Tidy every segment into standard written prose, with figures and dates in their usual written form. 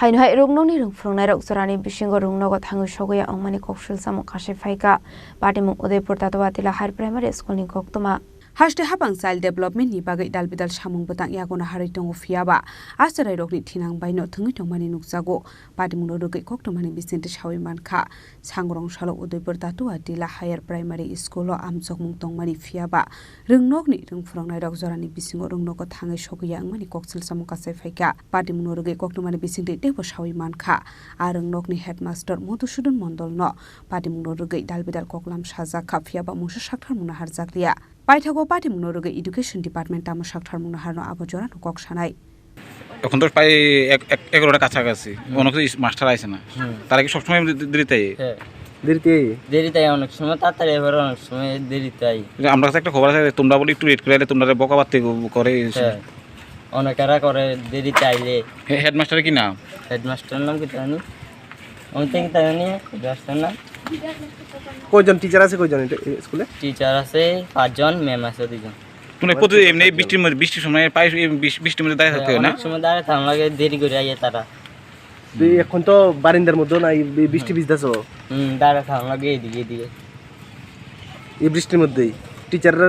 Hainhai Rugnoni Rungfrunai Roxorani Bishingo Rungnogo Tangu Shogoya Ongmani Kokshul Samu Kashe Faika Patimu Udaipur Tatawatila High Primary School in Koktoma Hashte Habang Child Development ni bagai dalbidal samung betang yagona hari tongo fiaba asarai rokni thinang baino thungi tongmani nukjago Patimu rogai koktomani Vicente Shawi Manka Sangrong Shalo Udaipur Tatawatila Higher Primary School amjokmung tongmani fiaba Rungnogni Rungfrunai Roxorani Bishingo Rungnogo Tangu Shogoya Ongmani Kokshul Samu Kashe Faika Patimu rogai koktomani Vicente Debo Shawi Manka Rungnogni Headmaster Madhusudan Mondol no Patimu rogai dalbidal koklam saja kafiaba musa sakthar muna harjakliya Paithago Patimu rogai Education Department tamo sakthar muna harno abojora nukok sanai এখন তো প্রায় 11টা কাছাকাছি অনেক master আইছে না তারা কি সব সময় দেরিতে অনেক সময় তাড়াতাড়ি এবার অনেক সময় দেরিতে আই আমরা কাছে একটা খবর আছে তোমরা বলি একটু লেট করে আইলে তোমরা বকাবাতে করে অনেকেরা করে দেরিতে আইলে হেডমাস্টারের কি নাম হেডমাস্টারের নাম কি জানি অনেক কি জানি হেডমাস্টারের নাম কয়জন টিচার আছে কয়জন স্কুলে টিচার আছে 5 জন ম্যাম আছে 2 জন তুমি প্রতি এমনি বৃষ্টির সময় পাই বৃষ্টির মধ্যে দাঁড়িয়ে থাকতে হয় না অনেক সময় দাঁড়িয়ে থাকা লাগে দেরি করে আইয়ে তারা এখন তো বারিন্দার মধ্যে নাই বৃষ্টি ভিজতাছো দাঁড়িয়ে থাকা লাগে এদিকে এই বৃষ্টির মধ্যেই টিচাররা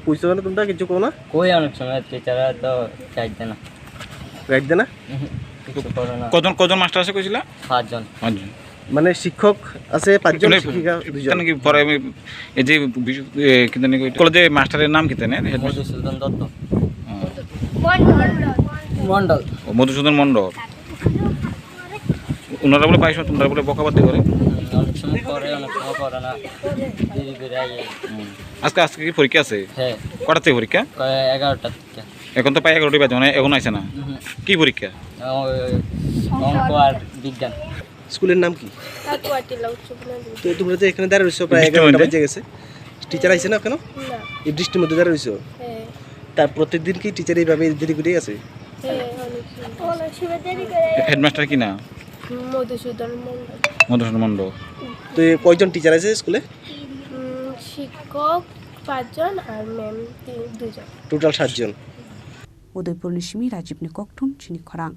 কইছো না তোমরা কিছু কও না কই অনেক সময় টিচাররা তো চাইতে না গাইড দেনা কিছু করে না কজন মাস্টার আছে কইছিলা 5 জন মানে শিক্ষক আছে 5 জন শিক্ষিকা 2 জন কি পরে এই যে কি জানি কলেজে মাস্টারের নাম কি জানেন মধুসূদন দত্ত মধুসূদন মণ্ডল ওনারা বলে পাইছো তোমরা বলে বকাবাতি করে অনেক সময় করে অনেক সময় করে না দেরি করে আইয়ে আজকে কি পরীক্ষা আছে হ্যাঁ কটা থেকে পরীক্ষা 11টা থেকে এখন তো প্রায় 11টা বাজে না এখন আইছে না কি পরীক্ষা অঙ্ক আর বিজ্ঞান স্কুলের নাম কি তো তোমরা যে এখানে দাঁড়িয়ে রইছো প্রায় 11টা বাজে গেছে টিচার আইছে না কেন না এই বৃষ্টির মধ্যে দাঁড়িয়ে রইছো হ্যাঁ তার প্রত্যেকদিন কি টিচার এইভাবে দেরি করে আছে হ্যাঁ অনেক সময় দেরি করে হেডমাস্টার কি না মধুসূদন মণ্ডল তো কয়জন টিচার আছে স্কুলে শিক্ষক 5 জন আর ম্যাম 2 জন টোটাল 7 জন Udaipur Nishimi Rajib Nikoktum Chini Khorang